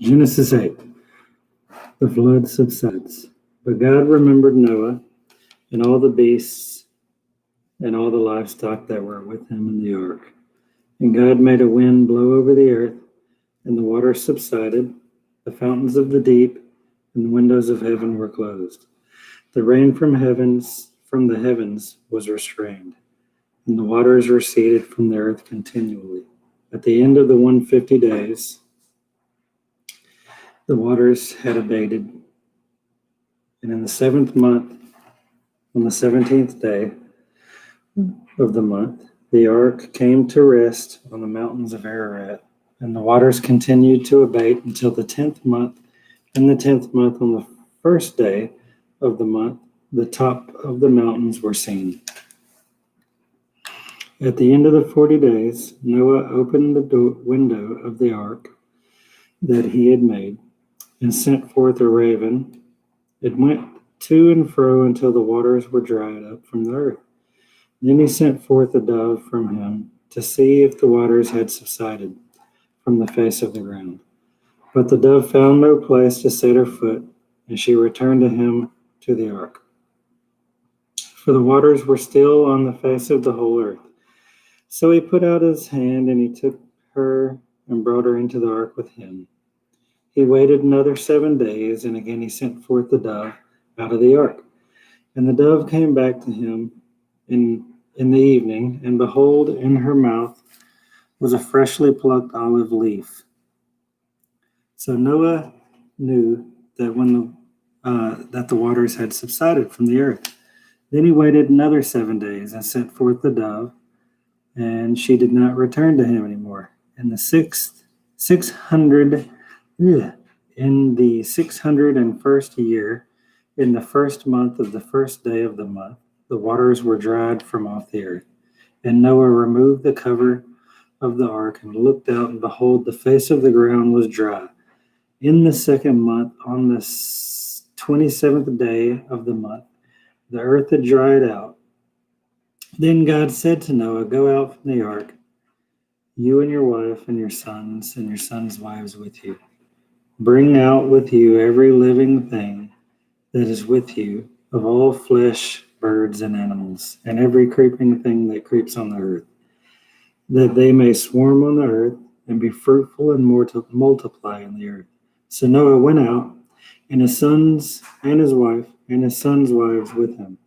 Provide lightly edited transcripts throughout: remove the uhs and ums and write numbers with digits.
Genesis 8. The flood subsides. But God remembered Noah and all the beasts and all the livestock that were with him in the ark. And God made a wind blow over the earth, and the waters subsided, the fountains of the deep and the windows of heaven were closed. The rain from the heavens was restrained, and the waters receded from the earth continually. At the end of the 150 days, the waters had abated, and in the 7th month, on the 17th day of the month, the ark came to rest on the mountains of Ararat, and the waters continued to abate until the 10th month. In the 10th month, on the first day of the month, the top of the mountains were seen. At the end of the 40 days, Noah opened the window of the ark that he had made and sent forth a raven. It went to and fro until the waters were dried up from the earth. Then he sent forth a dove from him to see if the waters had subsided from the face of the ground. But the dove found no place to set her foot, and she returned to him to the ark. For the waters were still on the face of the whole earth. So he put out his hand, and he took her and brought her into the ark with him. He waited another 7 days, and again he sent forth the dove out of the ark. And the dove came back to him in the evening, and behold, in her mouth was a freshly plucked olive leaf. So Noah knew that that the waters had subsided from the earth. Then he waited another 7 days and sent forth the dove, and she did not return to him anymore. In the 601st year, in the first month of the first day of the month, the waters were dried from off the earth. And Noah removed the cover of the ark and looked out, and behold, the face of the ground was dry. In the 2nd month, on the 27th day of the month, the earth had dried out. Then God said to Noah, "Go out from the ark, you and your wife and your sons wives with you. Bring out with you every living thing that is with you, of all flesh, birds, and animals, and every creeping thing that creeps on the earth, that they may swarm on the earth and be fruitful and multiply in the earth." So Noah went out, and his sons and his wife and his sons' wives with him.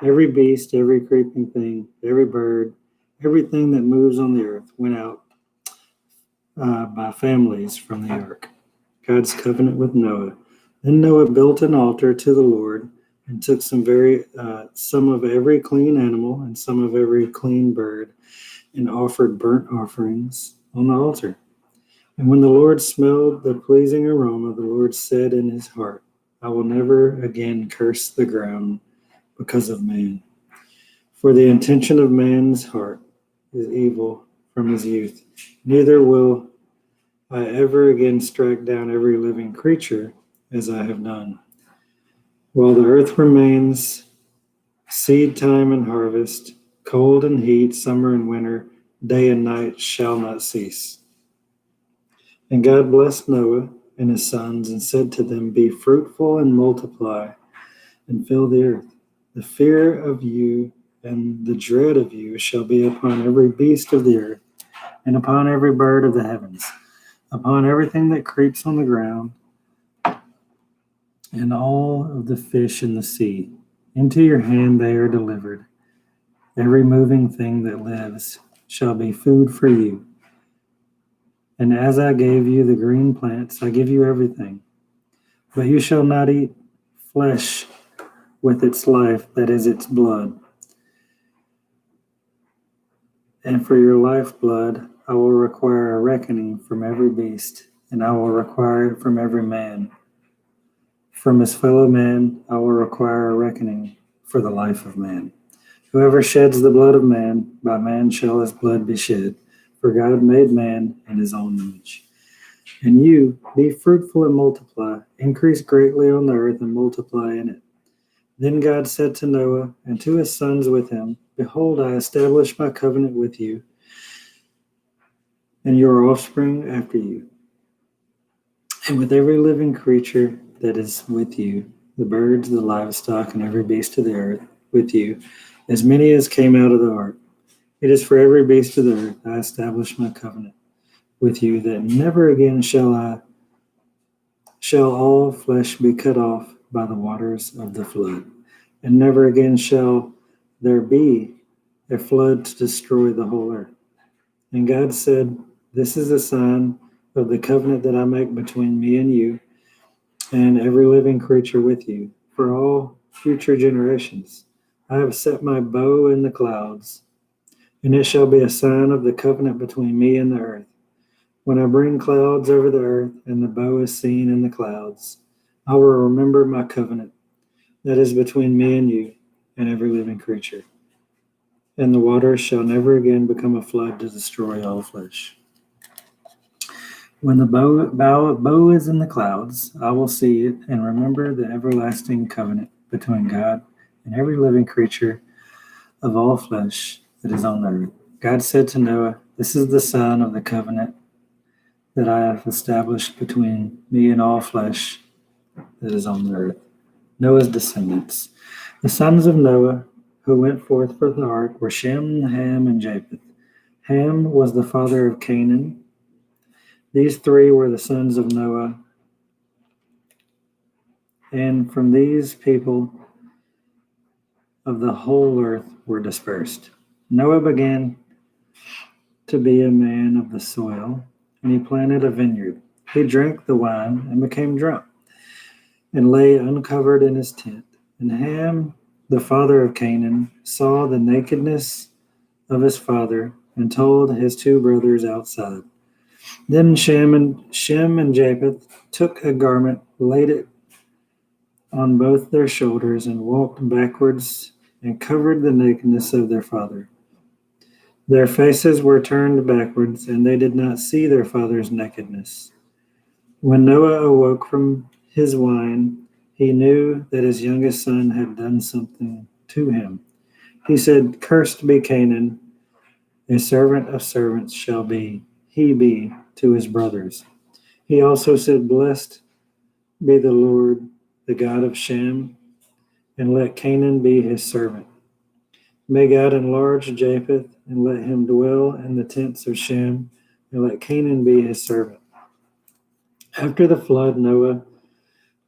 Every beast, every creeping thing, every bird, everything that moves on the earth went out by families from the ark. God's covenant with Noah. Then Noah built an altar to the Lord and took some of every clean animal and some of every clean bird and offered burnt offerings on the altar. And when the Lord smelled the pleasing aroma, the Lord said in his heart, "I will never again curse the ground because of man. For the intention of man's heart is evil from his youth. Neither will I ever again strike down every living creature as I have done. While the earth remains, seed time and harvest, cold and heat, summer and winter, day and night shall not cease." And God blessed Noah and his sons and said to them, "Be fruitful and multiply and fill the earth. The fear of you and the dread of you shall be upon every beast of the earth and upon every bird of the heavens, upon everything that creeps on the ground, and all of the fish in the sea. Into your hand they are delivered. Every moving thing that lives shall be food for you. And as I gave you the green plants, I give you everything. But you shall not eat flesh with its life, that is its blood. And for your lifeblood, I will require a reckoning from every beast, and I will require it from every man. From his fellow man, I will require a reckoning for the life of man. Whoever sheds the blood of man, by man shall his blood be shed. For God made man in his own image. And you, be fruitful and multiply, increase greatly on the earth and multiply in it." Then God said to Noah and to his sons with him, "Behold, I establish my covenant with you and your offspring after you, and with every living creature that is with you, the birds, the livestock, and every beast of the earth with you, as many as came out of the ark. It is for every beast of the earth I establish my covenant with you, that never again shall all flesh be cut off by the waters of the flood, and never again shall there be a flood to destroy the whole earth. And God said, this is a sign of the covenant that I make between me and you and every living creature with you for all future generations. I have set my bow in the clouds, and it shall be a sign of the covenant between me and the earth. When I bring clouds over the earth and the bow is seen in the clouds, I will remember my covenant that is between me and you and every living creature. And the waters shall never again become a flood to destroy all flesh. When the bow is in the clouds, I will see it and remember the everlasting covenant between God and every living creature of all flesh that is on the earth. God said to Noah, this is the sign of the covenant that I have established between me and all flesh that is on the earth. Noah's descendants. The sons of Noah who went forth for the ark were Shem, Ham, and Japheth. Ham was the father of Canaan. These three were the sons of Noah, and from these people of the whole earth were dispersed. Noah began to be a man of the soil, and he planted a vineyard. He drank the wine and became drunk, and lay uncovered in his tent. And Ham, the father of Canaan, saw the nakedness of his father, and told his two brothers outside. Then Shem and Japheth took a garment, laid it on both their shoulders, and walked backwards and covered the nakedness of their father. Their faces were turned backwards, and they did not see their father's nakedness. When Noah awoke from his wine, he knew that his youngest son had done something to him. He said, cursed be Canaan, a servant of servants shall he be to his brothers. He also said, blessed be the Lord, the God of Shem, and let Canaan be his servant. May God enlarge Japheth, and let him dwell in the tents of Shem, and let Canaan be his servant. After the flood, Noah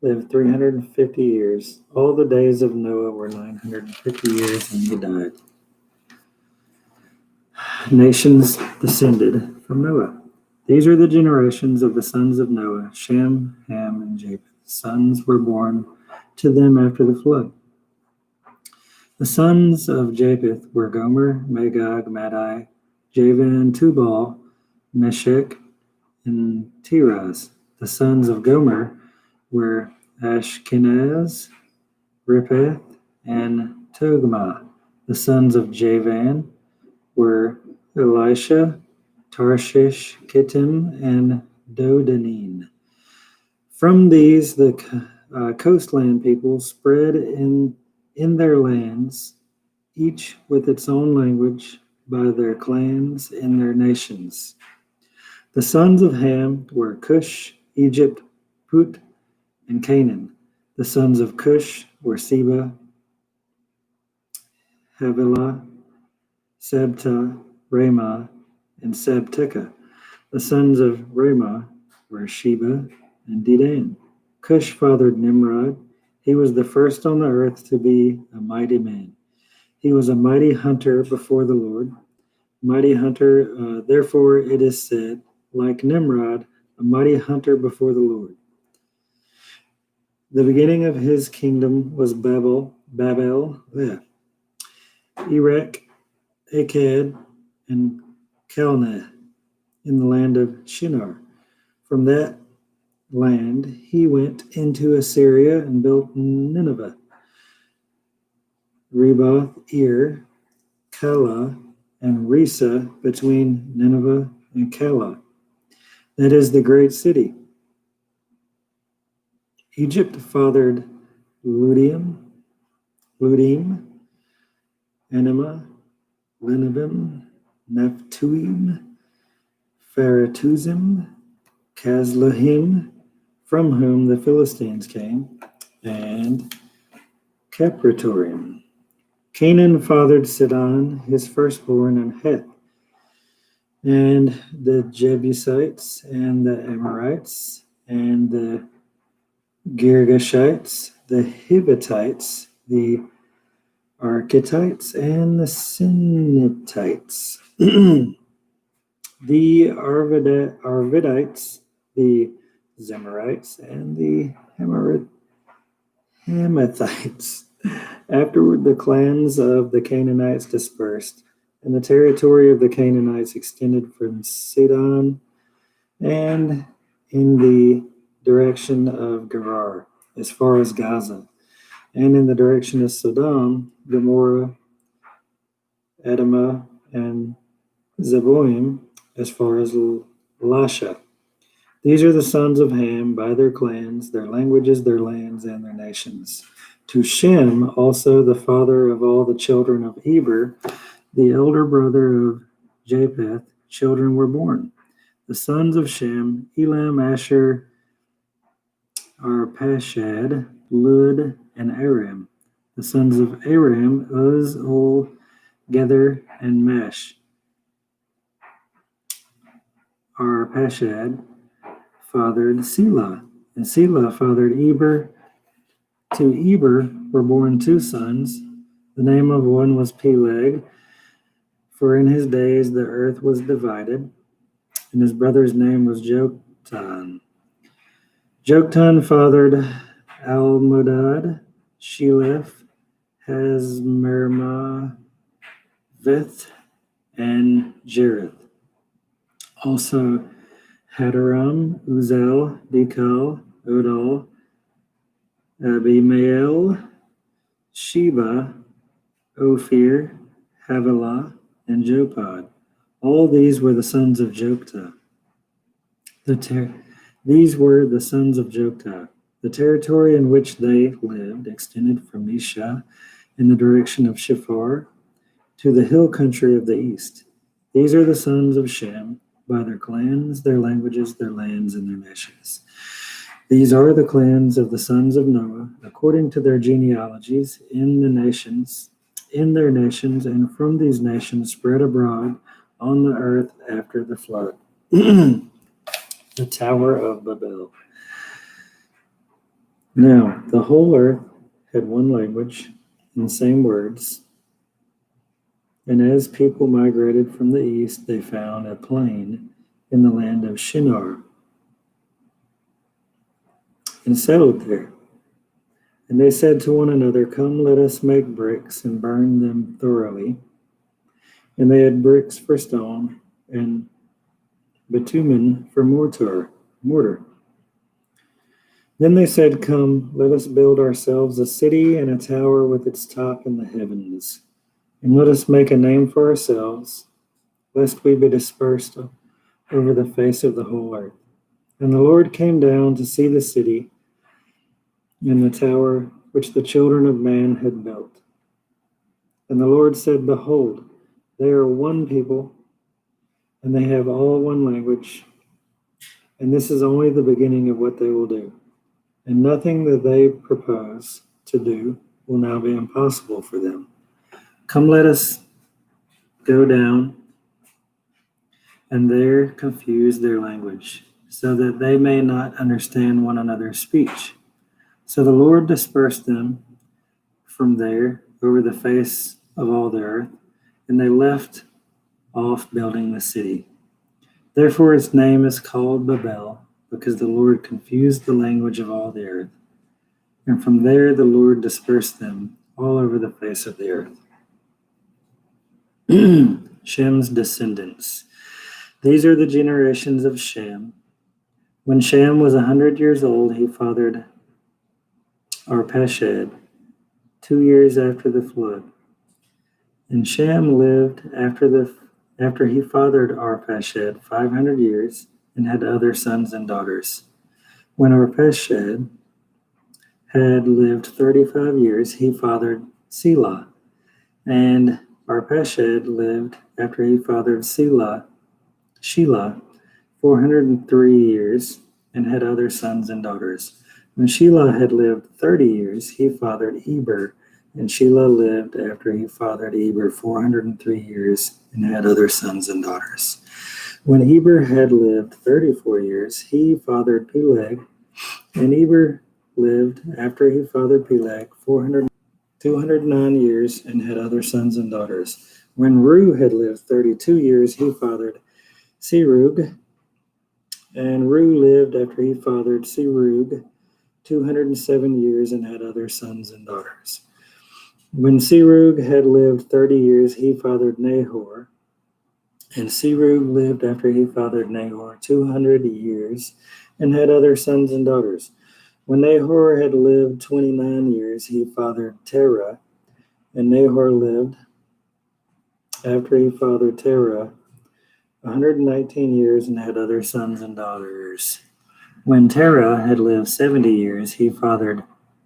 lived 350 years. All the days of Noah were 950 years, and he died. Nations descended from Noah. These are the generations of the sons of Noah, Shem, Ham, and Japheth. Sons were born to them after the flood. The sons of Japheth were Gomer, Magog, Madai, Javan, Tubal, Meshech, and Tiras. The sons of Gomer were Ashkenaz, Ripheth, and Togmah. The sons of Javan were Elisha, Tarshish, Kittim, and Dodanim. From these, the coastland people spread in their lands, each with its own language, by their clans and their nations. The sons of Ham were Cush, Egypt, Put, and Canaan. The sons of Cush were Seba, Havilah, Sabta, Ramah, and Sabteka. The sons of Ramah were Sheba and Dedan. Cush fathered Nimrod. He was the first on the earth to be a mighty man. He was a mighty hunter before the Lord. Mighty hunter, therefore it is said, like Nimrod, a mighty hunter before the Lord. The beginning of his kingdom was Babel, Erech, Akkad, and Calneh in the land of Shinar. From that land he went into Assyria and built Nineveh, Reboth, Calah, and Risa between Nineveh and Calah. That is the great city. Egypt fathered Ludim, Anima, Lenabim, Nephtuim, Pharatuzim, Kazlahim, from whom the Philistines came, and Capratorim. Canaan fathered Sidon, his firstborn, and Heth, and the Jebusites, and the Amorites, and the Girgashites, the Hivitites, the Architites, and the Sinitites, the Arvidites, the Zemarites, and the Hamathites. Afterward, the clans of the Canaanites dispersed, and the territory of the Canaanites extended from Sidon and in the direction of Gerar, as far as Gaza, and in the direction of Sodom, Gomorrah, Adamah, and Zeboim, as far as Lasha. These are the sons of Ham by their clans, their languages, their lands, and their nations. To Shem, also the father of all the children of Eber, the elder brother of Japheth, children were born. The sons of Shem, Elam, Asher, Arpachshad, Lud, and Aram. The sons of Aram, Uz, Ul, Gether, and Mesh. Arpachshad fathered Selah, and Selah fathered Eber. To Eber were born two sons. The name of one was Peleg, for in his days the earth was divided, and his brother's name was Joktan. Joktan fathered Almodad, Sheleph, Hazmermaveth, and Jereth. Also Hadaram, Uzel, Dekal, Odal, Abimael, Sheba, Ophir, Havilah, and Jopad. All these were the sons of Jokta. These were the sons of Jokta. The territory in which they lived extended from Mesha in the direction of Shephar to the hill country of the east. These are the sons of Shem by their clans, their languages, their lands, and their nations. These are the clans of the sons of Noah, according to their genealogies, in their nations, and from these nations spread abroad on the earth after the flood. The Tower of Babel. Now, the whole earth had one language and the same words. And as people migrated from the east, they found a plain in the land of Shinar and settled there. And they said to one another, "Come, let us make bricks and burn them thoroughly." And they had bricks for stone and bitumen for mortar. Then they said, "Come, let us build ourselves a city and a tower with its top in the heavens. And let us make a name for ourselves, lest we be dispersed over the face of the whole earth." And the Lord came down to see the city and the tower which the children of man had built. And the Lord said, "Behold, they are one people, and they have all one language, and this is only the beginning of what they will do. And nothing that they propose to do will now be impossible for them. Come, let us go down and there confuse their language, so that they may not understand one another's speech." So the Lord dispersed them from there over the face of all the earth, and they left off building the city. Therefore its name is called Babel, because the Lord confused the language of all the earth. And from there the Lord dispersed them all over the face of the earth. Shem's descendants. These are the generations of Shem. When Shem was 100 years old, he fathered Arpachshad 2 years after the flood. And Shem lived after he fathered Arpachshad 500 years and had other sons and daughters. When Arpachshad had lived 35 years, he fathered Selah. And Arpachshad lived after he fathered Shelah 403 years and had other sons and daughters. When Shelah had lived 30 years, he fathered Eber, and Shelah lived after he fathered Eber 403 years and had other sons and daughters. When Eber had lived 34 years, he fathered Peleg, and Eber lived after he fathered Peleg 209 years and had other sons and daughters. When Reu had lived 32 years, he fathered Serug, and Reu lived after he fathered Serug 207 years and had other sons and daughters. When Serug had lived 30 years, he fathered Nahor, and Serug lived after he fathered Nahor 200 years and had other sons and daughters. When Nahor had lived 29 years, he fathered Terah, and Nahor lived after he fathered Terah 119 years and had other sons and daughters. When Terah had lived 70 years, he fathered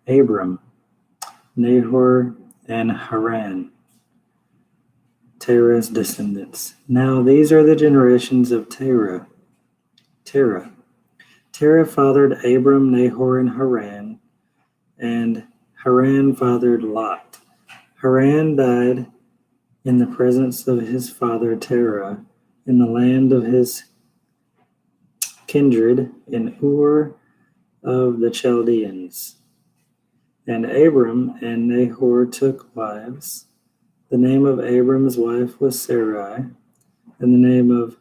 Abram, Nahor, and Haran, Terah's descendants. Now these are the generations of Terah. Terah fathered Abram, Nahor, and Haran, and Haran fathered Lot. Haran died in the presence of his father Terah in the land of his kindred in Ur of the Chaldeans. And Abram and Nahor took wives. The name of Abram's wife was Sarai, and the name of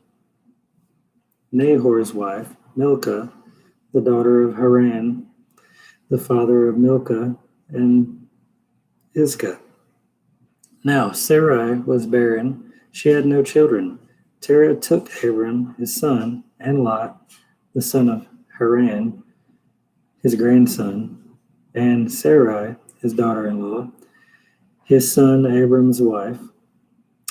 Nahor's wife, Milcah, the daughter of Haran, the father of Milcah and Iscah. Now Sarai was barren, she had no children. Terah took Abram, his son, and Lot, the son of Haran, his grandson, and Sarai, his daughter-in-law, his son Abram's wife,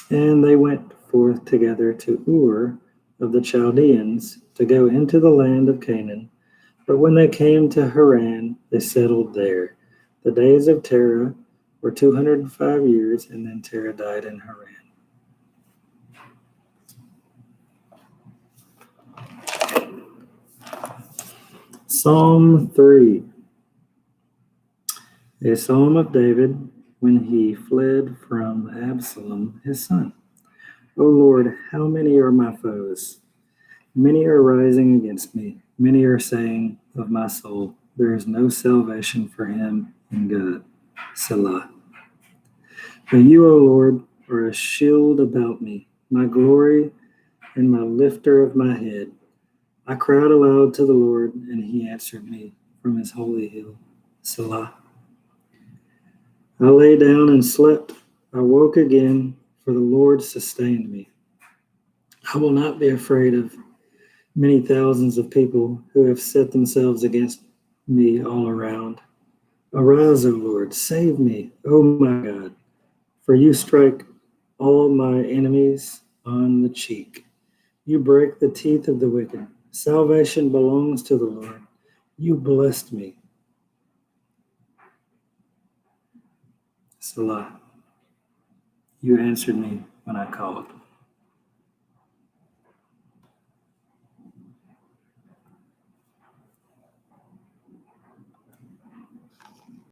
and they went forth together to Ur of the Chaldeans to go into the land of Canaan. But when they came to Haran, they settled there. The days of Terah were 205 years, and then Terah died in Haran. Psalm 3. A psalm of David when he fled from Absalom, his son. O Lord, how many are my foes? Many are rising against me. Many are saying of my soul, there is no salvation for him in God. Selah. But you, O Lord, are a shield about me, my glory and my lifter of my head. I cried aloud to the Lord, and he answered me from his holy hill. Selah. I lay down and slept. I woke again, for the Lord sustained me. I will not be afraid of many thousands of people who have set themselves against me all around. Arise, O Lord, save me, O my God, for you strike all my enemies on the cheek. You break the teeth of the wicked. Salvation belongs to the Lord. You blessed me. Selah. You answered me when I called.